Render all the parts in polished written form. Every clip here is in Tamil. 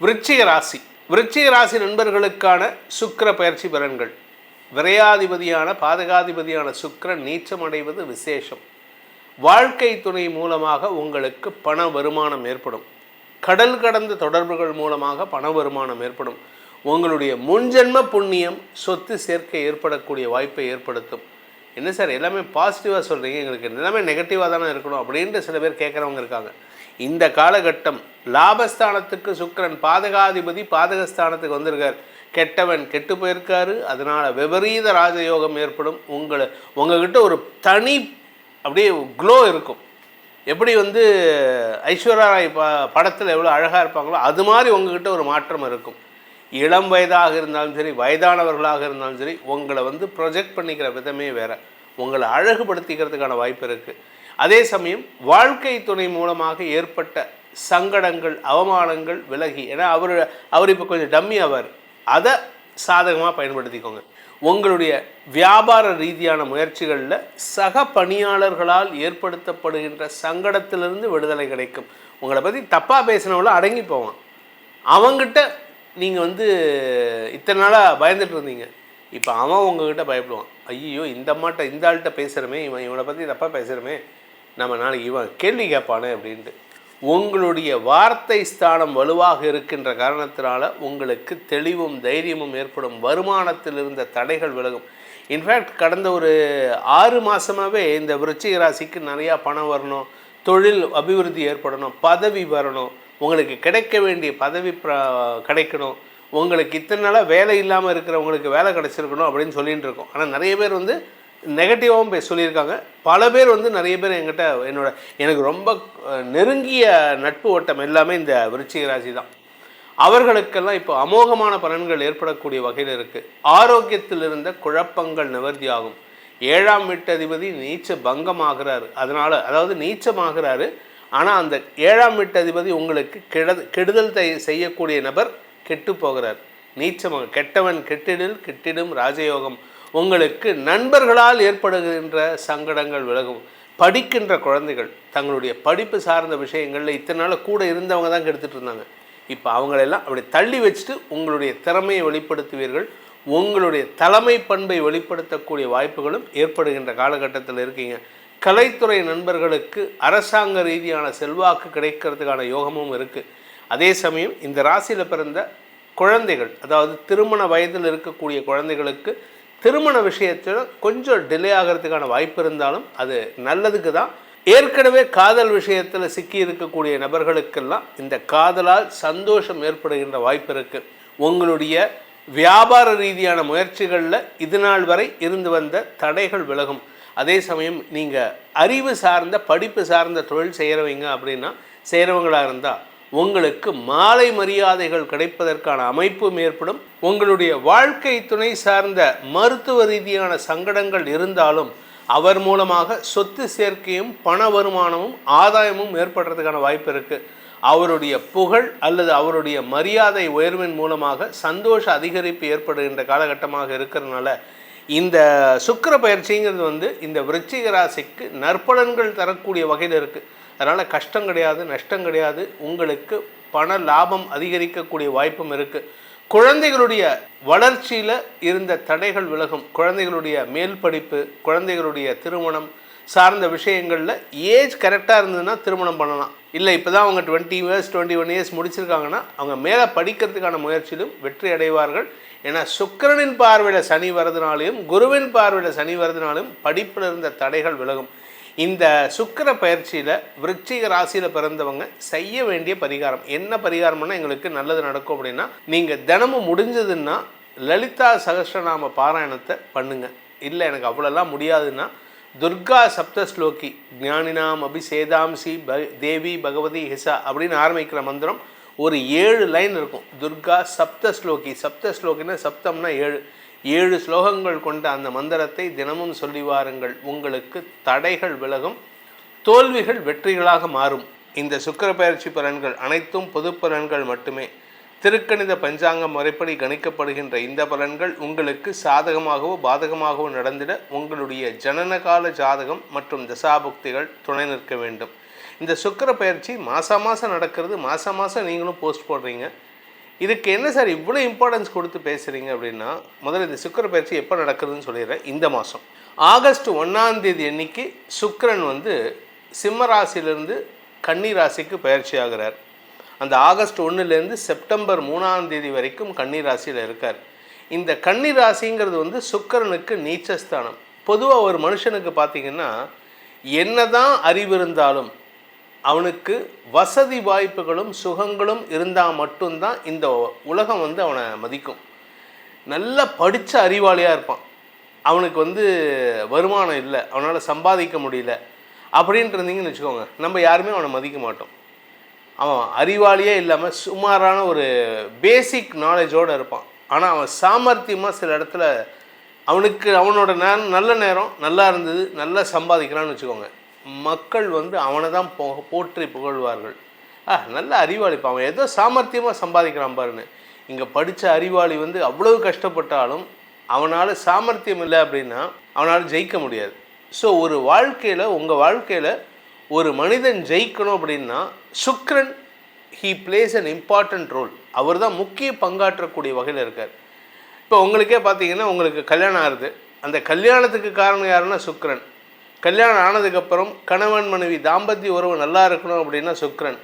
விருச்சிக ராசி. விருச்சிக ராசி நண்பர்களுக்கான சுக்கிர பயிற்சி பலன்கள். விரையாதிபதியான பாதகாதிபதியான சுக்கிரன் நீச்சம் அடைவது விசேஷம். வாழ்க்கை துணை மூலமாக உங்களுக்கு பண வருமானம் ஏற்படும். கடல் கடந்த தொடர்புகள் மூலமாக பண வருமானம் ஏற்படும். உங்களுடைய முன்ஜென்ம புண்ணியம் சொத்து சேர்க்கை ஏற்படக்கூடிய வாய்ப்பை ஏற்படுத்தும். என்ன சார் எல்லாமே பாசிட்டிவாக சொல்கிறீங்க, எங்களுக்கு எல்லாமே நெகட்டிவாக தானே இருக்கணும் அப்படின்ட்டு சில பேர் கேட்குறவங்க இருக்காங்க. இந்த காலகட்டம் லாபஸ்தானத்துக்கு சுக்கிரன் பாதகாதிபதி பாதகஸ்தானத்துக்கு வந்திருக்கார். கெட்டவன் கெட்டு போயிருக்காரு. அதனால் விபரீத ராஜயோகம் ஏற்படும். உங்ககிட்ட ஒரு தனி அப்படியே க்ளோ இருக்கும். எப்படி ஐஸ்வர்யா ராய் படத்தில் எவ்வளோ அழகாக இருப்பாங்களோ அது மாதிரி உங்ககிட்ட ஒரு மாற்றம் இருக்கும். இளம் வயதாக இருந்தாலும் சரி, வயதானவர்களாக இருந்தாலும் சரி, உங்களை ப்ரொஜெக்ட் பண்ணிக்கிற விதமே வேறு. உங்களை அழகுபடுத்திக்கிறதுக்கான வாய்ப்பு இருக்குது. அதே சமயம் வாழ்க்கை துணை மூலமாக ஏற்பட்ட சங்கடங்கள் அவமானங்கள் விலகி, ஏன்னா அவர் இப்போ கொஞ்சம் டம்மி ஆவார், அதை சாதகமாக பயன்படுத்திக்கோங்க. உங்களுடைய வியாபார ரீதியான முயற்சிகளில் சக பணியாளர்களால் ஏற்படுத்தப்படுகின்ற சங்கடத்திலிருந்து விடுதலை கிடைக்கும். உங்களை பற்றி தப்பாக பேசினவங்கள அடங்கி போவான். அவங்ககிட்ட நீங்கள் இத்தனை நாளாக பயந்துட்டு இருந்தீங்க, இப்போ அவன் உங்ககிட்ட பயப்படுவான். ஐயோ இந்த ஆள்கிட்ட பேசுகிறமே, இவனை பற்றி தப்பாக பேசுகிறமே, நம்ம நாளைக்கு இவன் கேள்வி கேட்பானே அப்படின்ட்டு. உங்களுடைய வார்த்தை ஸ்தானம் வலுவாக இருக்கின்ற காரணத்தினால உங்களுக்கு தெளிவும் தைரியமும் ஏற்படும். வருமானத்தில் இருந்த தடைகள் விலகும். இன்ஃபேக்ட் கடந்த ஒரு 6 மாதமாகவே இந்த விருச்சிக ராசிக்கு நிறையா பணம் வரணும், தொழில் அபிவிருத்தி ஏற்படணும், பதவி வரணும், உங்களுக்கு கிடைக்க வேண்டிய பதவி கிடைக்கணும், உங்களுக்கு இத்தனை நாளாக வேலை இல்லாமல் இருக்கிறவங்களுக்கு வேலை கிடச்சிருக்கணும் அப்படின்னு சொல்லிகிட்டு இருக்கோம். ஆனால் நிறைய பேர் நெகட்டிவாகவும் சொல்லியிருக்காங்க. பல பேர் நிறைய பேர் என்கிட்ட எனக்கு ரொம்ப நெருங்கிய நட்பு வட்டம் எல்லாமே இந்த விருச்சிக ராசி தான். அவர்களுக்கெல்லாம் இப்போ அமோகமான பலன்கள் ஏற்படக்கூடிய வகையில் இருக்குது. ஆரோக்கியத்தில் இருந்த குழப்பங்கள் நிவர்த்தி ஆகும். 7ஆம் வீட்டதிபதி நீச்ச பங்கமாகிறாரு. அதாவது நீச்சமாகிறாரு. ஆனால் அந்த 7ஆம் வீட்டதிபதி உங்களுக்கு கெடுதல் செய்யக்கூடிய நபர் கெட்டு போகிறார். நீச்சமாக கெட்டவன் கெட்டிடும் ராஜயோகம். உங்களுக்கு நண்பர்களால் ஏற்படுகின்ற சங்கடங்கள் விலகும். படிக்கின்ற குழந்தைகள் தங்களுடைய படிப்பு சார்ந்த விஷயங்களில் இத்தனை நாள் கூட இருந்தவங்க தான் கெடுத்துட்டு இருந்தாங்க. இப்போ அவங்களெல்லாம் அப்படி தள்ளி வச்சுட்டு உங்களுடைய திறமையை வெளிப்படுத்துவீர்கள். உங்களுடைய தலைமை பண்பை வெளிப்படுத்தக்கூடிய வாய்ப்புகளும் ஏற்படுகின்ற காலகட்டத்தில் இருக்கீங்க. கலைத்துறை நண்பர்களுக்கு அரசாங்க ரீதியான செல்வாக்கு கிடைக்கிறதுக்கான யோகமும் இருக்குது. அதே சமயம் இந்த ராசியில் பிறந்த குழந்தைகள், அதாவது திருமண வயதில் இருக்கக்கூடிய குழந்தைகளுக்கு திருமண விஷயத்தில் கொஞ்சம் டிலே ஆகிறதுக்கான வாய்ப்பு இருந்தாலும் அது நல்லதுக்கு தான். ஏற்கனவே காதல் விஷயத்தில் சிக்கி இருக்கக்கூடிய நபர்களுக்கெல்லாம் இந்த காதலால் சந்தோஷம் ஏற்படுகின்ற வாய்ப்பு இருக்குது. உங்களுடைய வியாபார ரீதியான முயற்சிகளில் இது நாள் வரை இருந்து வந்த தடைகள் விலகும். அதே சமயம் நீங்கள் அறிவு சார்ந்த படிப்பு சார்ந்த தொழில் செய்கிறவங்களாக இருந்தால் உங்களுக்கு மாலை மரியாதைகள் கிடைப்பதற்கான அமைப்பும் ஏற்படும். உங்களுடைய வாழ்க்கை துணை சார்ந்த மருத்துவ ரீதியான சங்கடங்கள் இருந்தாலும் அவர் மூலமாக சொத்து சேர்க்கையும் பண வருமானமும் ஆதாயமும் ஏற்படுறதுக்கான வாய்ப்பு இருக்குது. அவருடைய புகழ் அல்லது அவருடைய மரியாதை உயர்வின் மூலமாக சந்தோஷ அதிகரிப்பு ஏற்படுகின்ற காலகட்டமாக இருக்கிறதுனால இந்த சுக்கிர பயிற்சிங்கிறது இந்த விருச்சிக ராசிக்கு நற்பலன்கள் தரக்கூடிய வகையில் இருக்குது. அதனால் கஷ்டம் கிடையாது, நஷ்டம் கிடையாது. உங்களுக்கு பண லாபம் அதிகரிக்கக்கூடிய வாய்ப்பும் இருக்குது. குழந்தைகளுடைய வளர்ச்சியில் இருந்த தடைகள் விலகும். குழந்தைகளுடைய மேல் படிப்பு, குழந்தைகளுடைய திருமணம் சார்ந்த விஷயங்களில் ஏஜ் கரெக்டாக இருந்ததுன்னா திருமணம் பண்ணலாம். இல்லை இப்போ தான் அவங்க 20 years 21 years முடிச்சிருக்காங்கன்னா அவங்க மேலே படிக்கிறதுக்கான முயற்சியிலும் வெற்றி அடைவார்கள். ஏன்னா சுக்கிரனின் பார்வையில் சனி வரதுனாலையும் குருவின் பார்வையில் சனி வரதுனாலும் படிப்பில் இருந்த தடைகள் விலகும். இந்த சுக்கிர பயிற்சியில் விருச்சிக ராசியில் பிறந்தவங்க செய்ய வேண்டிய பரிகாரம் என்ன பரிகாரம்னா எங்களுக்கு நல்லது நடக்கும் அப்படின்னா, நீங்கள் தினமும் முடிஞ்சதுன்னா லலிதா சகஸ்ரநாம பாராயணத்தை பண்ணுங்கள். இல்லை எனக்கு அவ்வளோலாம் முடியாதுன்னா துர்கா சப்தஸ்லோகி ஞானினாம் அபிஷேதாம்சி தேவி பகவதி ஹிசா அப்படின்னு ஆரம்பிக்கிற மந்திரம் ஒரு 7 லைன் இருக்கும். துர்கா சப்தஸ்லோகி, சப்தஸ்லோகின்னா சப்தம்னா 7 ஸ்லோகங்கள் கொண்ட அந்த மந்திரத்தை தினமும் சொல்லி வாருங்கள். உங்களுக்கு தடைகள் விலகும், தோல்விகள் வெற்றிகளாக மாறும். இந்த சுக்கிர பயிற்சி பலன்கள் அனைத்தும் பொது பலன்கள் மட்டுமே. திருக்கணித பஞ்சாங்க முறைப்படி கணிக்கப்படுகின்ற இந்த பலன்கள் உங்களுக்கு சாதகமாகவோ பாதகமாகவோ நடந்திட உங்களுடைய ஜனனகால ஜாதகம் மற்றும் தசாபுக்திகள் துணை நிற்க வேண்டும். இந்த சுக்கிர பயிற்சி மாதம் நடக்கிறது. மாதம் நீங்களும் போஸ்ட் போடுறீங்க. இதுக்கு என்ன சார் இவ்வளோ இம்பார்ட்டன்ஸ் கொடுத்து பேசுகிறீங்க அப்படின்னா, முதல்ல இந்த சுக்கிர பயிற்சி எப்போ நடக்குதுன்னு சொல்லிடுறேன். இந்த மாதம் ஆகஸ்ட் 1 அன்னைக்கு சுக்கிரன் வந்து சிம்ம ராசியிலிருந்து கன்னி ராசிக்கு பயிற்சி ஆகிறார். அந்த ஆகஸ்ட் 1 செப்டம்பர் 3 வரைக்கும் கன்னி ராசியில் இருக்கார். இந்த கன்னி ராசிங்கிறது வந்து சுக்கிரனுக்கு நீச்சஸ்தானம். பொதுவாக ஒரு மனுஷனுக்கு பார்த்திங்கன்னா, என்னதான் அறிவு இருந்தாலும் அவனுக்கு வசதி வாய்ப்புகளும் சுகங்களும் இருந்தால் மட்டும்தான் இந்த உலகம் வந்து அவனை மதிக்கும். நல்லா படித்த அறிவாளியாக இருப்பான், அவனுக்கு வந்து வருமானம் இல்லை, அவனால் சம்பாதிக்க முடியல அப்படின்ட்டு இருந்தீங்கன்னு வச்சுக்கோங்க, நம்ம யாருமே அவனை மதிக்க மாட்டோம். அவன் அறிவாளியே இல்லாமல் சுமாரான ஒரு பேசிக் நாலேஜோடு இருப்பான். ஆனால் அவன் சாமர்த்தியமாக சில இடத்துல அவனுக்கு அவனோட நல்ல நேரம் நல்லா இருந்தது, நல்லா சம்பாதிக்கிறான்னு வச்சுக்கோங்க, மக்கள் வந்து அவனை தான் போற்றி புகழ்வார்கள். நல்ல அறிவாளிப்பா, அவன் ஏதோ சாமர்த்தியமாக சம்பாதிக்கிறான் பாருன்னு. இங்கே படித்த அறிவாளி வந்து அவ்வளவு கஷ்டப்பட்டாலும் அவனால் சாமர்த்தியம் இல்லை அப்படின்னா அவனால் ஜெயிக்க முடியாது. ஸோ ஒரு வாழ்க்கையில், உங்கள் வாழ்க்கையில் ஒரு மனிதன் ஜெயிக்கணும் அப்படின்னா சுக்கிரன் he plays an important role. அவர் தான் முக்கிய பங்காற்றக்கூடிய வகையில் இருக்கார். இப்போ உங்களுக்கே பார்த்தீங்கன்னா, உங்களுக்கு கல்யாணம் ஆகுது, அந்த கல்யாணத்துக்கு காரணம் யாருன்னா சுக்கிரன். கல்யாணம் ஆனதுக்கப்புறம் கணவன் மனைவி தாம்பத்திய உறவு நல்லா இருக்கணும் அப்படின்னா சுக்கிரன்.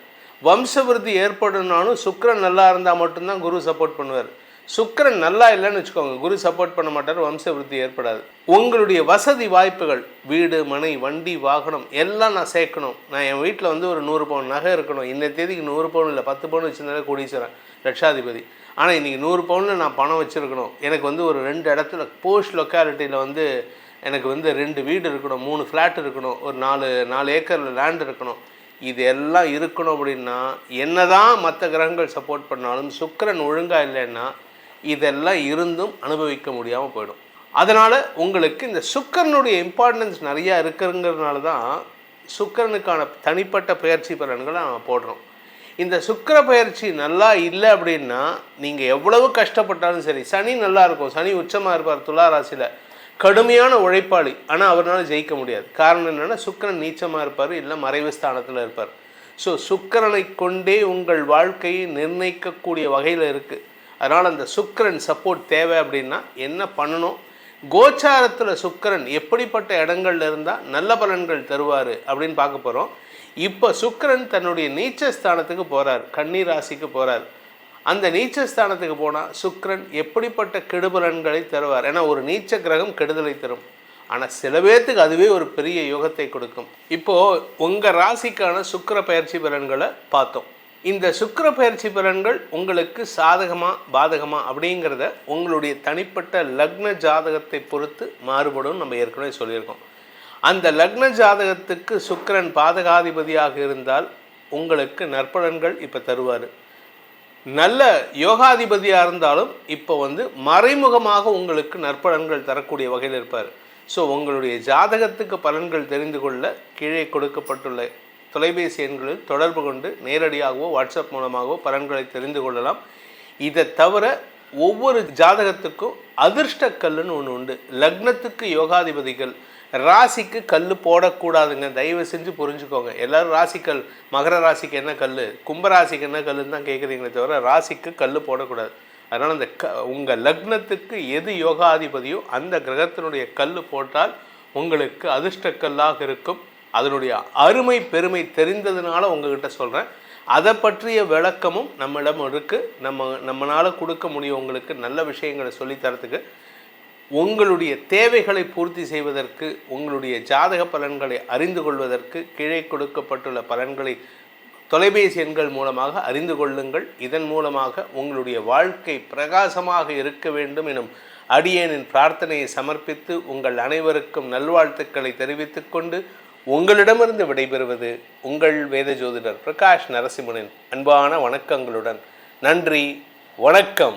வம்சவிருத்தி ஏற்படணும்னாலும் சுக்கிரன் நல்லா இருந்தால் மட்டும்தான் குரு சப்போர்ட் பண்ணுவார். சுக்கிரன் நல்லா இல்லைன்னு வச்சுக்கோங்க, குரு சப்போர்ட் பண்ண மாட்டார், வம்சவிருத்தி ஏற்படாது. உங்களுடைய வசதி வாய்ப்புகள், வீடு மனை வண்டி வாகனம் எல்லாம் நான் சேர்க்கணும், நான் என் வீட்டில் வந்து ஒரு 100 பவுன் நகை இருக்கணும், இந்த தேதிக்கு 100 பவுன் இல்லை 10 பவுன் வச்சுருந்தாலே கோடீஸ்வரன் லட்சாதிபதி, ஆனால் இன்றைக்கி 100 பவுனில் நான் பணம் வச்சுருக்கணும், எனக்கு வந்து ஒரு 2 இடத்துல போஸ்ட் லொக்காலிட்டியில் வந்து எனக்கு வந்து 2 வீடு இருக்கணும், 3 ஃப்ளாட் இருக்கணும், ஒரு 4 ஏக்கரில் லேண்ட் இருக்கணும், இது எல்லாம் இருக்கணும் அப்படின்னா என்ன தான் மற்ற கிரகங்கள் சப்போர்ட் பண்ணாலும் சுக்கிரன் ஒழுங்காக இல்லைன்னா இதெல்லாம் இருந்தும் அனுபவிக்க முடியாமல் போயிடும். அதனால் உங்களுக்கு இந்த சுக்கிரனுடைய இம்பார்ட்டன்ஸ் நிறையா இருக்குங்கிறதுனால தான் சுக்கிரனுக்கான தனிப்பட்ட பயிற்சி பலன்களை நம்ம போடுறோம். இந்த சுக்கிர பயிற்சி நல்லா இல்லை அப்படின்னா நீங்கள் எவ்வளவு கஷ்டப்பட்டாலும் சரி, சனி நல்லா இருக்கும், சனி உச்சமாக இருப்பார் துலா ராசியில், கடுமையான உழைப்பாளி, ஆனால் அவரால் ஜெயிக்க முடியாது. காரணம் என்னென்னா சுக்கிரன் நீச்சமாக இருப்பார், இல்லை மறைவு ஸ்தானத்தில் இருப்பார். ஸோ சுக்கிரனை கொண்டே உங்கள் வாழ்க்கையை நிர்ணயிக்கக்கூடிய வகையில் இருக்குது. அதனால் அந்த சுக்கிரன் சப்போர்ட் தேவை அப்படின்னா என்ன பண்ணணும், கோச்சாரத்தில் சுக்கிரன் எப்படிப்பட்ட இடங்கள்ல இருந்தால் நல்ல பலன்கள் தருவார் அப்படின்னு பார்க்க போகிறோம். இப்போ சுக்கிரன் தன்னுடைய நீச்சஸ்தானத்துக்கு போகிறார், கன்னி ராசிக்கு போகிறார். அந்த நீச்சஸ்தானத்துக்கு போனால் சுக்கிரன் எப்படிப்பட்ட கெடுபலன்களை தருவார். ஏன்னா ஒரு நீச்ச கிரகம் கெடுதலை தரும், ஆனால் சில பேர்த்துக்கு அதுவே ஒரு பெரிய யோகத்தை கொடுக்கும். இப்போது உங்கள் ராசிக்கான சுக்கிர பயிற்சி பலன்களை பார்த்தோம். இந்த சுக்கிர பயிற்சி பலன்கள் உங்களுக்கு சாதகமாக பாதகமாக அப்படிங்கிறத உங்களுடைய தனிப்பட்ட லக்ன ஜாதகத்தை பொறுத்து மாறுபடும். நம்ம ஏற்கனவே சொல்லியிருக்கோம். அந்த லக்ன ஜாதகத்துக்கு சுக்கிரன் பாதகாதிபதியாக இருந்தால் உங்களுக்கு நற்பலன்கள் இப்போ தருவார். நல்ல யோகாதிபதியாக இருந்தாலும் இப்போ வந்து மறைமுகமாக உங்களுக்கு நற்பலன்கள் தரக்கூடிய வகையில் இருப்பார். ஸோ உங்களுடைய ஜாதகத்துக்கு பலன்கள் தெரிந்து கொள்ள கீழே கொடுக்கப்பட்டுள்ள தொலைபேசி எண்களில் தொடர்பு கொண்டு நேரடியாகவோ வாட்ஸ்அப் மூலமாகவோ பலன்களை தெரிந்து கொள்ளலாம். இதை தவிர ஒவ்வொரு ஜாதகத்துக்கும் அதிர்ஷ்ட கல்லுன்னு ஒன்று உண்டு. லக்னத்துக்கு யோகாதிபதிகள், ராசிக்கு கல் போடக்கூடாதுங்க, தயவு செஞ்சு புரிஞ்சுக்கோங்க. எல்லோரும் ராசிக்கல், மகர ராசிக்கு என்ன கல், கும்பராசிக்கு என்ன கல்லுன்னு தான் கேட்குறீங்களே தவிர ராசிக்கு கல் போடக்கூடாது. அதனால் அந்த உங்கள் லக்னத்துக்கு எது யோகாதிபதியோ அந்த கிரகத்தினுடைய கல் போட்டால் உங்களுக்கு அதிர்ஷ்ட கல்லாக இருக்கும். அதனுடைய அருமை பெருமை தெரிந்ததுனால உங்ககிட்ட சொல்கிறேன். அதை பற்றிய விளக்கமும் நம்மிடம் இருக்குது. நம்மளால் கொடுக்க முடியும் உங்களுக்கு நல்ல விஷயங்களை சொல்லித்தரத்துக்கு. உங்களுடைய தேவைகளை பூர்த்தி செய்வதற்கு, உங்களுடைய ஜாதக பலன்களை அறிந்து கொள்வதற்கு கீழே கொடுக்கப்பட்டுள்ள பலன்களை தொலைபேசி எண்கள் மூலமாக அறிந்து கொள்ளுங்கள். இதன் மூலமாக உங்களுடைய வாழ்க்கை பிரகாசமாக இருக்க வேண்டும் எனும் அடியேனின் பிரார்த்தனையை சமர்ப்பித்து உங்கள் அனைவருக்கும் நல்வாழ்த்துக்களை தெரிவித்துக் கொண்டு உங்களிடமிருந்து விடைபெறுவது உங்கள் வேத ஜோதிடர் பிரகாஷ் நரசிம்மனின் அன்பான வணக்கங்களுடன். நன்றி, வணக்கம்.